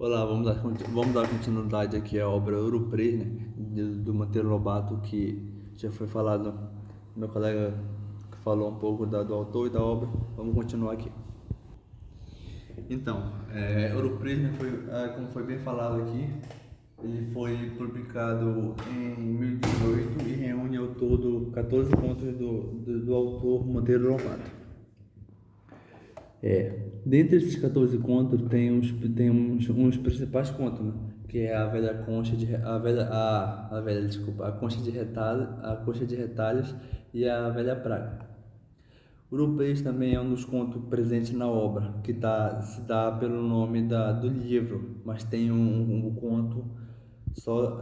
Olá, vamos dar continuidade aqui à obra Ouro Preto, né, do Monteiro Lobato, que já foi falado, meu colega que falou um pouco do autor e da obra. Vamos continuar aqui. Então, Ouro Preto, né, como foi bem falado aqui, ele foi publicado em 2018 e reúne ao todo 14 contos do autor Monteiro Lobato. Dentre esses 14 contos tem uns principais contos, né? Que é a velha concha de a velha a velha desculpa a concha de retalhos e a velha praga. O Urupês também é um dos contos presentes na obra, que se dá pelo nome do livro, mas tem um conto só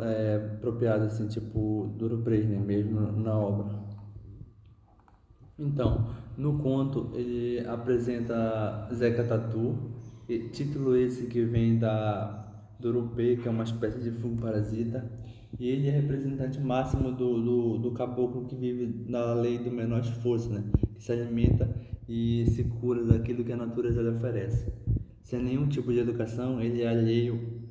apropriado assim, tipo do Urupês, né? Mesmo na obra. Então, no conto ele apresenta Zeca Tatu, título esse que vem do Urupê, que é uma espécie de fungo parasita, e ele é representante máximo do caboclo que vive na lei do menor esforço, né? Que se alimenta e se cura daquilo que a natureza lhe oferece. Sem nenhum tipo de educação, ele é alheio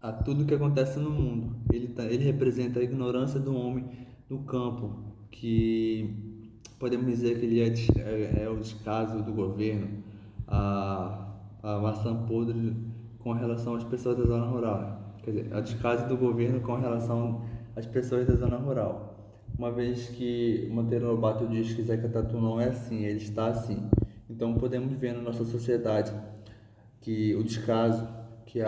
a tudo que acontece no mundo. Ele representa a ignorância do homem do campo, que podemos dizer que ele é o descaso do governo, a maçã podre com relação às pessoas da zona rural. Quer dizer, a descaso do governo com relação às pessoas da zona rural. Uma vez que Monteiro Lobato diz que Zeca Tatu não é assim, ele está assim. Então podemos ver na nossa sociedade que o descaso que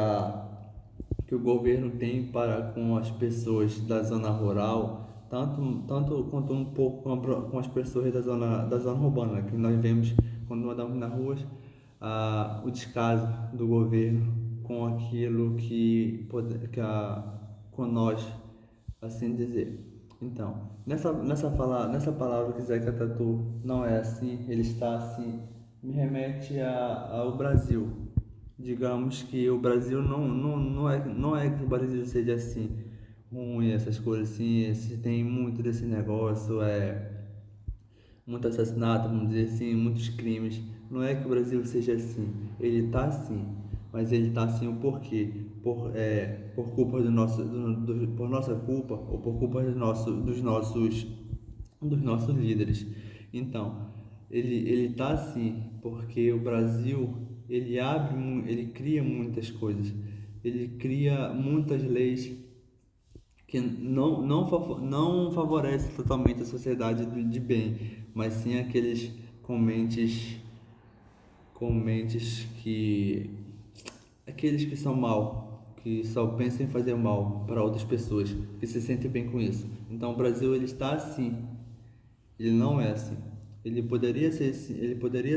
que o governo tem para com as pessoas da zona rural, tanto quanto um pouco com as pessoas da zona urbana, que nós vemos quando andamos nas ruas, o descaso do governo com aquilo com nós, assim dizer. Então, nessa palavra que Zeca Tatu não é assim, ele está assim, me remete ao Brasil. Digamos que o Brasil não é que o Brasil seja assim, ruim, essas coisas assim, tem muito desse negócio, muito assassinato, vamos dizer assim, muitos crimes. Não é que o Brasil seja assim, ele está assim, mas ele está assim o porquê? Por culpa por nossa culpa ou por culpa dos nossos líderes. Então, ele está assim porque o Brasil ele cria muitas coisas, ele cria muitas leis que não favorece totalmente a sociedade de bem, mas sim aqueles com mentes que aqueles que são mal, que só pensam em fazer mal para outras pessoas, que se sentem bem com isso. Então o Brasil ele está assim, ele não é assim. Ele poderia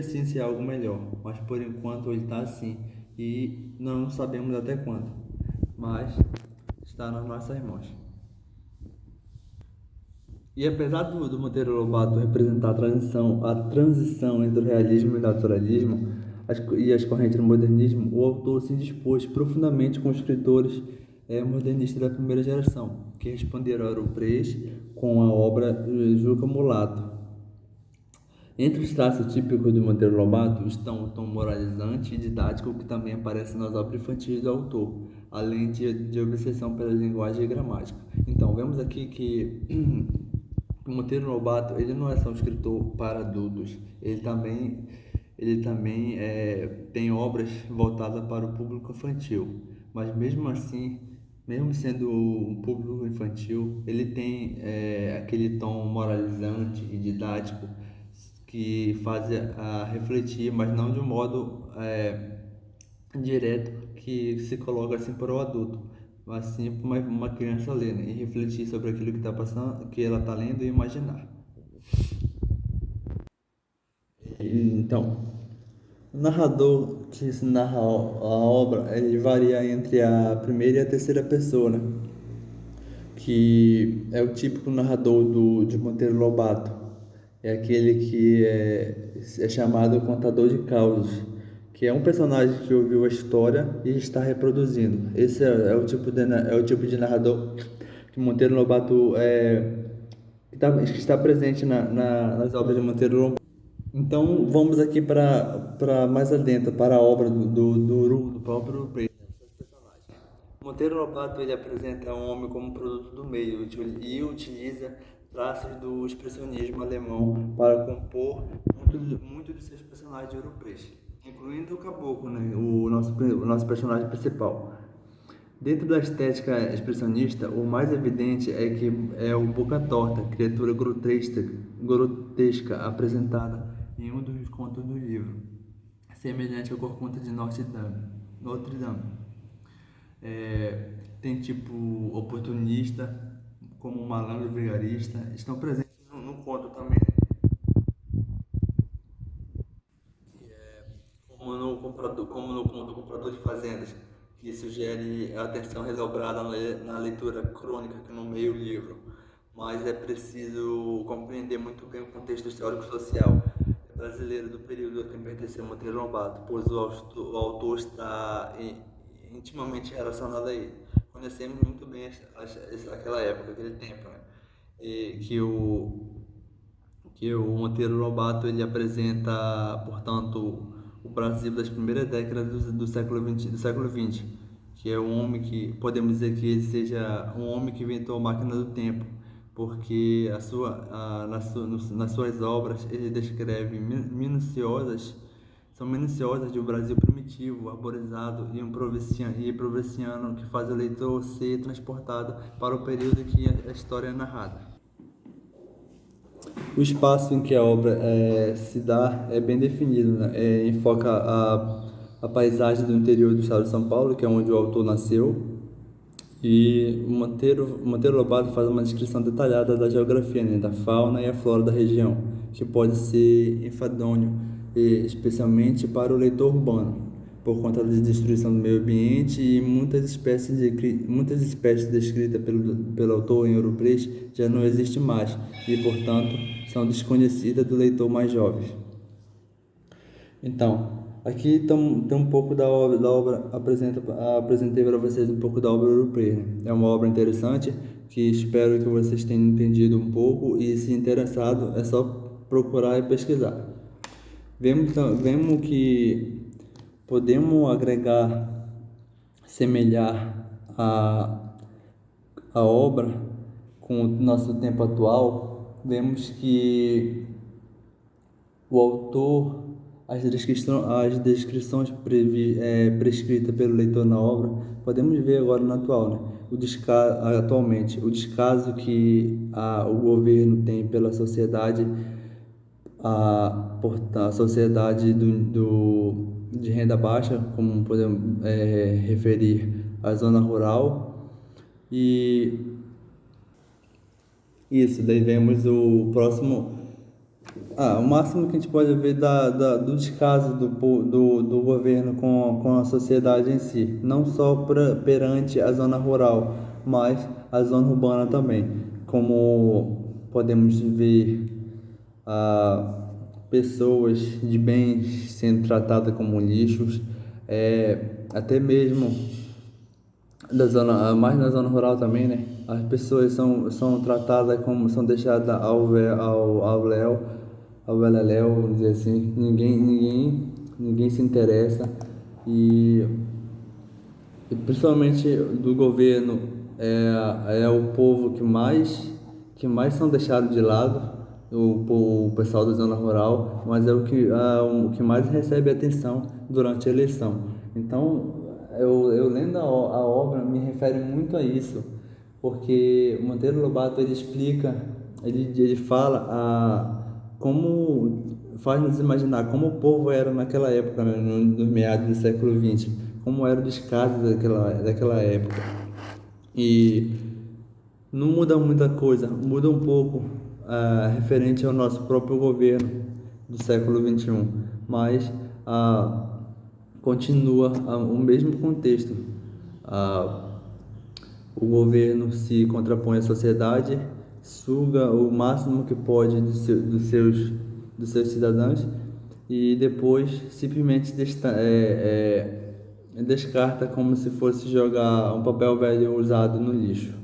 sim ser algo melhor, mas por enquanto ele está assim e não sabemos até quando. Mas está nas nossas mãos. E apesar do Monteiro Lobato representar a transição entre o realismo e o naturalismo e as correntes do modernismo, o autor se dispôs profundamente com os escritores modernistas da primeira geração, que responderam ao Aeropress com a obra Juca Mulato. Entre os traços típicos do Monteiro Lobato estão o tom moralizante e didático que também aparece nas obras infantis do autor, além de obsessão pela linguagem e gramática. Então, vemos aqui que o Monteiro Lobato ele não é só um escritor para adultos, ele também tem obras voltadas para o público infantil, mas mesmo assim, mesmo sendo um público infantil, ele tem aquele tom moralizante e didático que faz a refletir, mas não de um modo direto que se coloca assim para o adulto, mas sim para uma criança ler, né? E refletir sobre aquilo que está passando, que ela está lendo e imaginar. Então, o narrador que se narra a obra, ele varia entre a primeira e a terceira pessoa, né? Que é o típico narrador de Monteiro Lobato. É aquele que é chamado contador de causos, que é um personagem que ouviu a história e está reproduzindo. Esse é o tipo de narrador que Monteiro Lobato que está presente nas obras de Monteiro Lobato. Então vamos aqui para mais adentro, para a obra do próprio Preto. Monteiro Lobato ele apresenta o homem como produto do meio e utiliza traços do expressionismo alemão para compor muito de seus personagens europeus, incluindo o Caboclo, né, o nosso personagem principal. Dentro da estética expressionista, o mais evidente é que é o Boca Torta, criatura grotesca apresentada em um dos contos do livro, semelhante ao Corcunda de Notre Dame. Tem tipo oportunista, como malandro vigarista, estão presentes no conto também, como no conto Comprador de Fazendas, que sugere a atenção redobrada na leitura crônica que nomeia o livro. Mas é preciso compreender muito bem o contexto histórico-social brasileiro do período a que pertenceu Monteiro Lobato, pois o autor está intimamente relacionado a ele. Conhecemos muito bem aquela época, aquele tempo, né? E que o Monteiro Lobato ele apresenta, portanto, o Brasil das primeiras décadas do século XX, que é um homem que podemos dizer que ele seja um homem que inventou a máquina do tempo, porque nas suas obras ele descreve são minuciosas de um Brasil primitivo, arborizado e provinciano que faz o leitor ser transportado para o período em que a história é narrada. O espaço em que a obra se dá é bem definido, né? Enfoca a paisagem do interior do estado de São Paulo, que é onde o autor nasceu, e o Monteiro Lobato faz uma descrição detalhada da geografia, né? Da fauna e a flora da região, que pode ser enfadonho, especialmente para o leitor urbano, por conta da destruição do meio ambiente e muitas espécies descritas pelo autor em Ouro Preto já não existem mais e, portanto, são desconhecidas do leitor mais jovem. Então, aqui tem um pouco da obra apresentei para vocês um pouco da obra Ouro Preto. É uma obra interessante que espero que vocês tenham entendido um pouco e, se interessado, é só procurar e pesquisar. Vemos que podemos agregar, semelhar a obra com o nosso tempo atual. Vemos que o autor, as descrições prescritas pelo leitor na obra, podemos ver agora no atual, né? Atualmente, o descaso que o governo tem pela sociedade, a sociedade de renda baixa, como podemos referir a zona rural, e isso, daí vemos o próximo. O máximo que a gente pode ver do descaso do governo com a sociedade em si, não só perante a zona rural, mas a zona urbana também, como podemos ver pessoas de bens sendo tratadas como lixos, até mesmo mais na zona rural também, né? As pessoas são tratadas como, são deixadas ao léu, ao beleléu, vamos dizer assim. Ninguém se interessa e principalmente do governo é o povo que mais são deixados de lado, o pessoal da zona rural, mas é o que mais recebe atenção durante a eleição. Então, eu lendo a obra me refere muito a isso, porque Monteiro Lobato ele explica, ele fala como faz nos imaginar como o povo era naquela época, né, nos meados do século XX, como era o descaso daquela época. E não muda muita coisa, muda um pouco referente ao nosso próprio governo do século XXI, mas continua o mesmo contexto. O governo se contrapõe à sociedade, suga o máximo que pode dos seus cidadãos e depois simplesmente descarta como se fosse jogar um papel velho usado no lixo.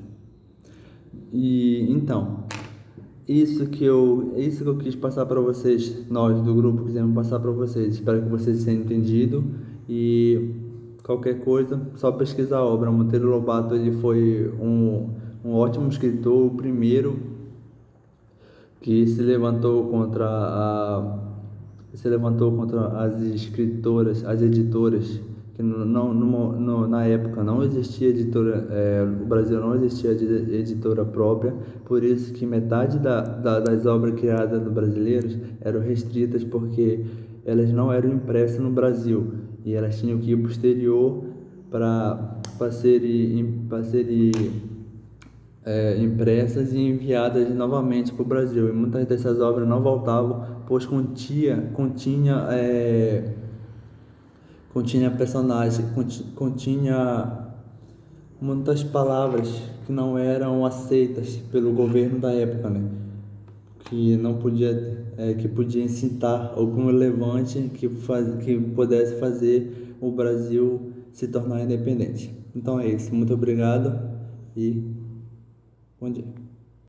E então, isso que eu quis passar para vocês, nós do grupo quisemos passar para vocês. Espero que vocês tenham entendido e qualquer coisa, só pesquisar a obra. Monteiro Lobato ele foi um ótimo escritor, o primeiro que se levantou contra as escritoras, as editoras, que na época não existia editora, o Brasil não existia editora própria, por isso que metade das obras criadas no brasileiros eram restritas porque elas não eram impressas no Brasil e elas tinham que ir para o exterior para serem impressas e enviadas novamente para o Brasil. E muitas dessas obras não voltavam, pois continha personagem, continha muitas palavras que não eram aceitas pelo governo da época, né? Que não podia, que podia incitar algum levante que pudesse fazer o Brasil se tornar independente. Então é isso. Muito obrigado e bom dia.